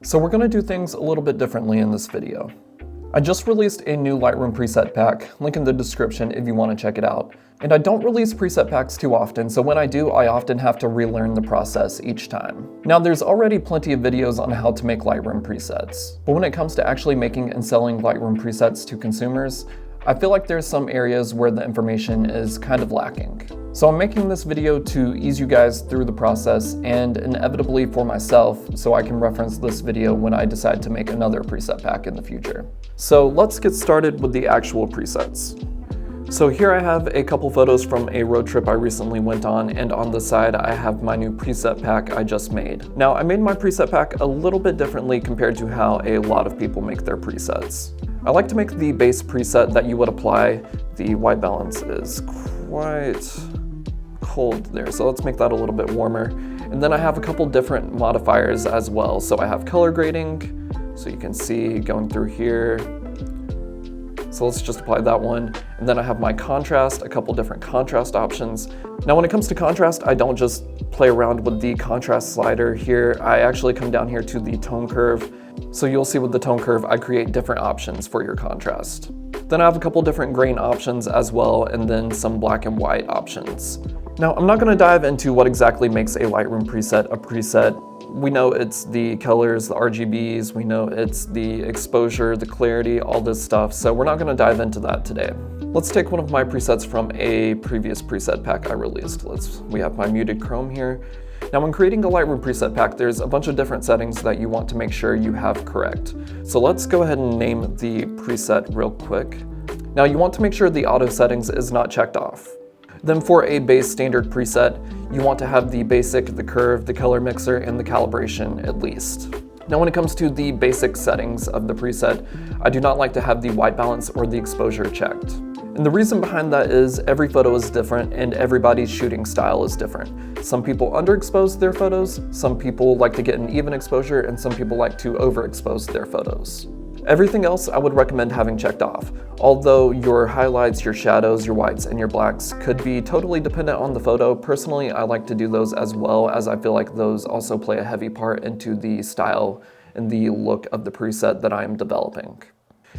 So we're going to do things a little bit differently in this video. I just released a new Lightroom preset pack, link in the description if you want to check it out. And I don't release preset packs too often, so when I do, I often have to relearn the process each time. Now there's already plenty of videos on how to make Lightroom presets, but when it comes to actually making and selling Lightroom presets to consumers, I feel like there's some areas where the information is kind of lacking. So I'm making this video to ease you guys through the process and inevitably for myself so I can reference this video when I decide to make another preset pack in the future. So let's get started with the actual presets. So here I have a couple photos from a road trip I recently went on, and on the side I have my new preset pack I just made. Now I made my preset pack a little bit differently compared to how a lot of people make their presets. I like to make the base preset that you would apply. The white balance is quite cold there, so let's make that a little bit warmer. And then I have a couple different modifiers as well. So I have color grading, so you can see going through here. So let's just apply that one. And then I have my contrast, a couple different contrast options. Now when it comes to contrast, I don't just play around with the contrast slider here. I actually come down here to the tone curve. So you'll see with the tone curve, I create different options for your contrast. Then I have a couple different grain options as well, and then some black and white options. Now I'm not gonna dive into what exactly makes a Lightroom preset a preset. We know it's the colors, the RGBs, we know it's the exposure, the clarity, all this stuff, so we're not gonna dive into that today. Let's take one of my presets from a previous preset pack I released. We have my muted chrome here. Now when creating a Lightroom preset pack, there's a bunch of different settings that you want to make sure you have correct. So let's go ahead and name the preset real quick. Now you want to make sure the auto settings is not checked off. Then for a base standard preset, you want to have the basic, the curve, the color mixer, and the calibration at least. Now when it comes to the basic settings of the preset, I do not like to have the white balance or the exposure checked. And the reason behind that is every photo is different and everybody's shooting style is different. Some people underexpose their photos, some people like to get an even exposure, and some people like to overexpose their photos. Everything else I would recommend having checked off, although your highlights, your shadows, your whites, and your blacks could be totally dependent on the photo. Personally, I like to do those as well, as I feel like those also play a heavy part into the style and the look of the preset that I am developing.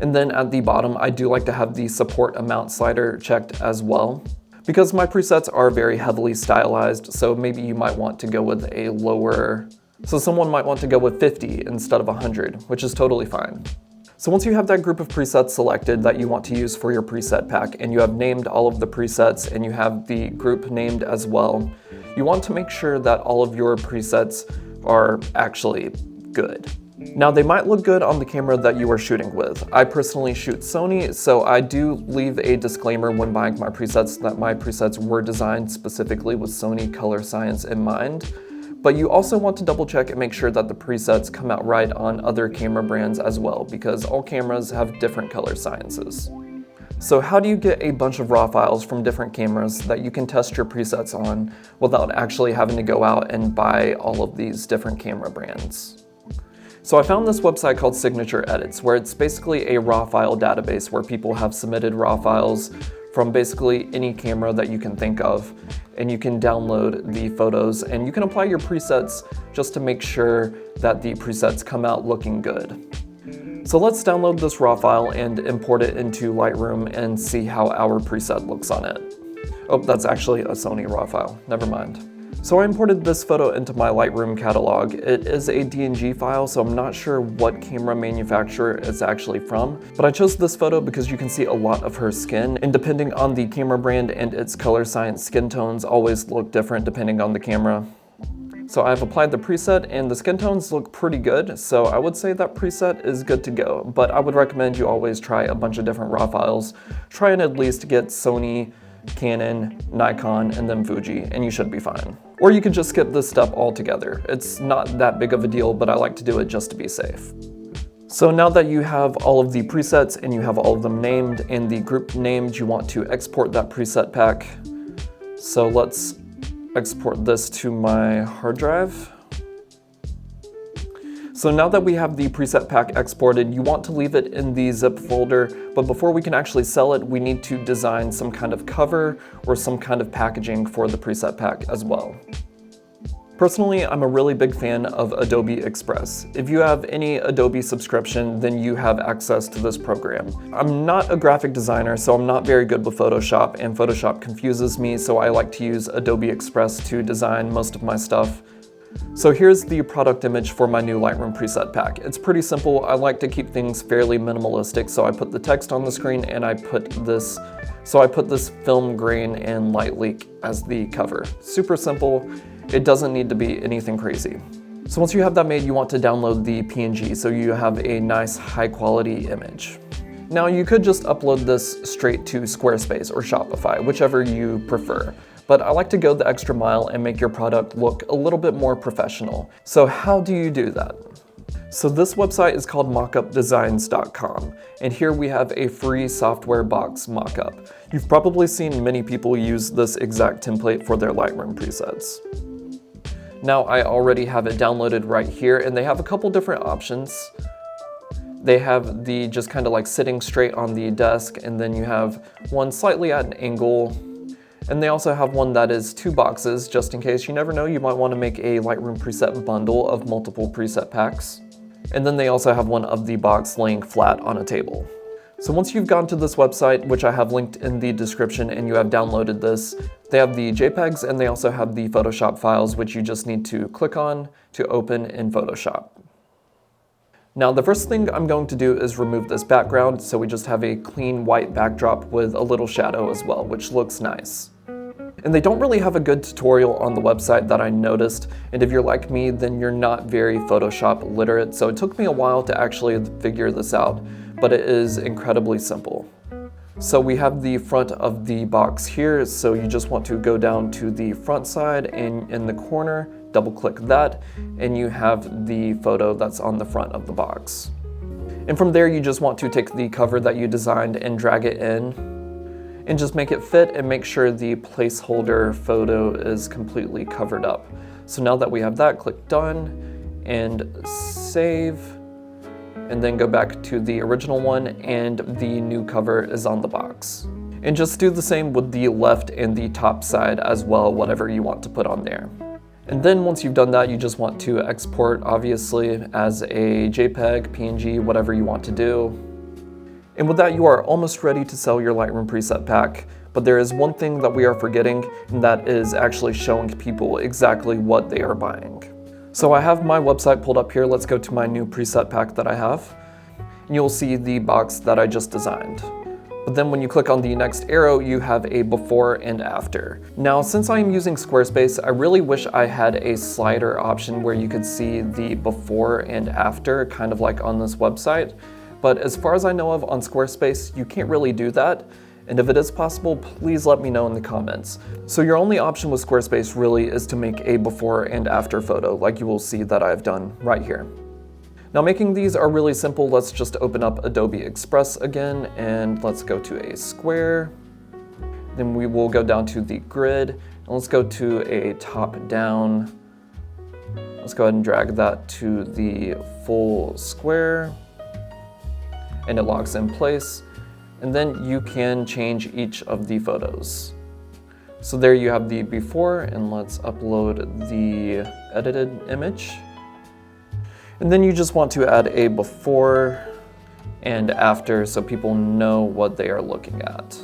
And then at the bottom, I do like to have the support amount slider checked as well, because my presets are very heavily stylized, so maybe you might want to go with a lower, so someone might want to go with 50 instead of 100, which is totally fine. So once you have that group of presets selected that you want to use for your preset pack, and you have named all of the presets and you have the group named as well, you want to make sure that all of your presets are actually good. Now they might look good on the camera that you are shooting with. I personally shoot Sony, so I do leave a disclaimer when buying my presets that my presets were designed specifically with Sony color science in mind. But you also want to double check and make sure that the presets come out right on other camera brands as well, because all cameras have different color sciences. So how do you get a bunch of raw files from different cameras that you can test your presets on without actually having to go out and buy all of these different camera brands? So I found this website called Signature Edits, where it's basically a raw file database where people have submitted raw files from basically any camera that you can think of, and you can download the photos and you can apply your presets just to make sure that the presets come out looking good. So let's download this raw file and import it into Lightroom and see how our preset looks on it. Oh, that's actually a Sony raw file, never mind. So I imported this photo into my Lightroom catalog. It is a DNG file, so I'm not sure what camera manufacturer it's actually from, but I chose this photo because you can see a lot of her skin, and depending on the camera brand and its color science, skin tones always look different depending on the camera. So I've applied the preset and the skin tones look pretty good, so I would say that preset is good to go, but I would recommend you always try a bunch of different raw files. Try and at least get Sony, Canon, Nikon, and then Fuji, and you should be fine. Or you could just skip this step altogether. It's not that big of a deal, but I like to do it just to be safe. So now that you have all of the presets and you have all of them named and the group named, you want to export that preset pack. So let's export this to my hard drive. So now that we have the preset pack exported, you want to leave it in the zip folder, but before we can actually sell it, we need to design some kind of cover or some kind of packaging for the preset pack as well. Personally, I'm a really big fan of Adobe Express. If you have any Adobe subscription, then you have access to this program. I'm not a graphic designer, so I'm not very good with Photoshop, and Photoshop confuses me, so I like to use Adobe Express to design most of my stuff. So here's the product image for my new Lightroom preset pack. It's pretty simple. I like to keep things fairly minimalistic, so I put the text on the screen and I put this film grain and light leak as the cover. Super simple. It doesn't need to be anything crazy. So once you have that made, you want to download the PNG so you have a nice high quality image. Now you could just upload this straight to Squarespace or Shopify, whichever you prefer. But I like to go the extra mile and make your product look a little bit more professional. So how do you do that? So this website is called mockupdesigns.com, and here we have a free software box mockup. You've probably seen many people use this exact template for their Lightroom presets. Now I already have it downloaded right here, and they have a couple different options. They have the just kind of like sitting straight on the desk, and then you have one slightly at an angle. And they also have one that is 2 boxes, just in case. You never know, you might want to make a Lightroom preset bundle of multiple preset packs. And then they also have one of the box laying flat on a table. So once you've gone to this website, which I have linked in the description, and you have downloaded this, they have the JPEGs and they also have the Photoshop files, which you just need to click on to open in Photoshop. Now the first thing I'm going to do is remove this background, so we just have a clean white backdrop with a little shadow as well, which looks nice. And they don't really have a good tutorial on the website that I noticed, and if you're like me, then you're not very Photoshop literate, so it took me a while to actually figure this out, but it is incredibly simple. So we have the front of the box here, so you just want to go down to the front side, and in the corner, double click that, and you have the photo that's on the front of the box. And from there, you just want to take the cover that you designed and drag it in, and just make it fit and make sure the placeholder photo is completely covered up. So now that we have that, click done and save, and then go back to the original one, and the new cover is on the box. And just do the same with the left and the top side as well, whatever you want to put on there. And then once you've done that, you just want to export, obviously, as a JPEG, PNG, whatever you want to do. And with that, you are almost ready to sell your Lightroom preset pack. But there is one thing that we are forgetting, and that is actually showing people exactly what they are buying. So I have my website pulled up here. Let's go to my new preset pack that I have. And you'll see the box that I just designed. But then when you click on the next arrow, you have a before and after. Now, since I am using Squarespace, I really wish I had a slider option where you could see the before and after, kind of like on this website. But as far as I know of on Squarespace, you can't really do that. And if it is possible, please let me know in the comments. So your only option with Squarespace really is to make a before and after photo, like you will see that I've done right here. Now making these are really simple. Let's just open up Adobe Express again, and let's go to a square. Then we will go down to the grid, and let's go to a top down. Let's go ahead and drag that to the full square, and it locks in place. And then you can change each of the photos. So there you have the before, and let's upload the edited image. And then you just want to add a before and after so people know what they are looking at.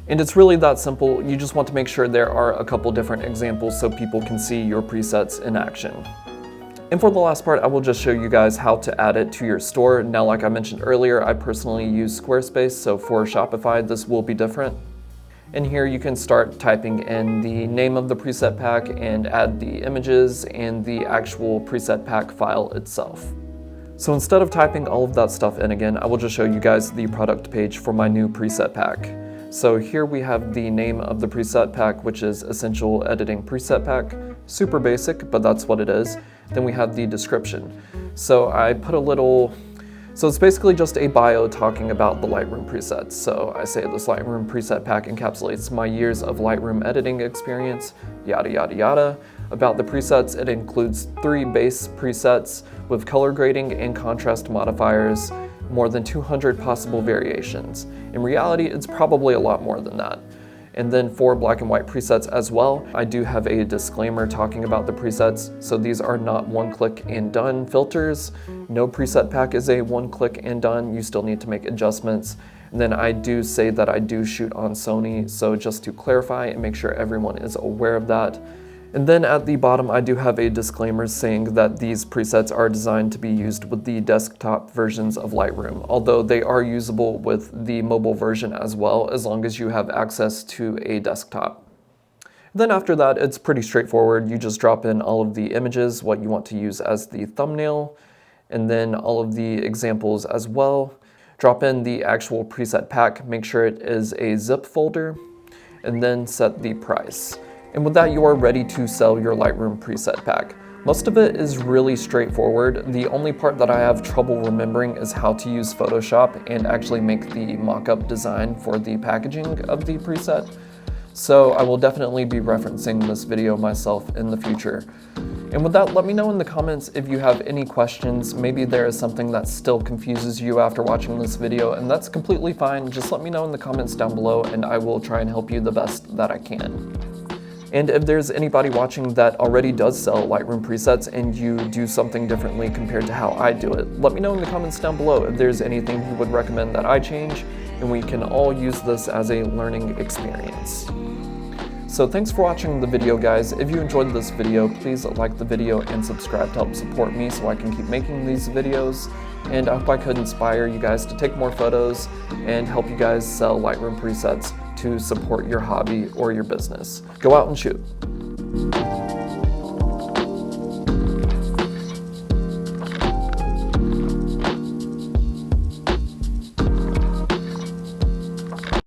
And it's really that simple. You just want to make sure there are a couple different examples so people can see your presets in action. And for the last part, I will just show you guys how to add it to your store. Now, like I mentioned earlier, I personally use Squarespace, so for Shopify, this will be different. And here you can start typing in the name of the preset pack and add the images and the actual preset pack file itself. So instead of typing all of that stuff in again, I will just show you guys the product page for my new preset pack. So here we have the name of the preset pack, which is Essential Editing Preset Pack. Super basic, but that's what it is. Then we have the description. So I put a little, so it's basically just a bio talking about the Lightroom presets. So I say this Lightroom preset pack encapsulates my years of Lightroom editing experience, yada, yada, yada. About the presets, it includes 3 base presets with color grading and contrast modifiers, more than 200 possible variations. In reality, it's probably a lot more than that. And then for black and white presets as well, I do have a disclaimer talking about the presets. So these are not one-click and done filters. No preset pack is a one-click and done. You still need to make adjustments. And then I do say that I do shoot on Sony. So just to clarify and make sure everyone is aware of that. And then at the bottom, I do have a disclaimer saying that these presets are designed to be used with the desktop versions of Lightroom, although they are usable with the mobile version as well, as long as you have access to a desktop. Then after that, it's pretty straightforward. You just drop in all of the images, what you want to use as the thumbnail, and then all of the examples as well. Drop in the actual preset pack, make sure it is a zip folder, and then set the price. And with that, you are ready to sell your Lightroom preset pack. Most of it is really straightforward. The only part that I have trouble remembering is how to use Photoshop and actually make the mock-up design for the packaging of the preset. So I will definitely be referencing this video myself in the future. And with that, let me know in the comments if you have any questions. Maybe there is something that still confuses you after watching this video, and that's completely fine. Just let me know in the comments down below and I will try and help you the best that I can. And if there's anybody watching that already does sell Lightroom presets and you do something differently compared to how I do it, let me know in the comments down below if there's anything you would recommend that I change, and we can all use this as a learning experience. So thanks for watching the video, guys. If you enjoyed this video, please like the video and subscribe to help support me so I can keep making these videos. And I hope I could inspire you guys to take more photos and help you guys sell Lightroom presets to support your hobby or your business. Go out and shoot.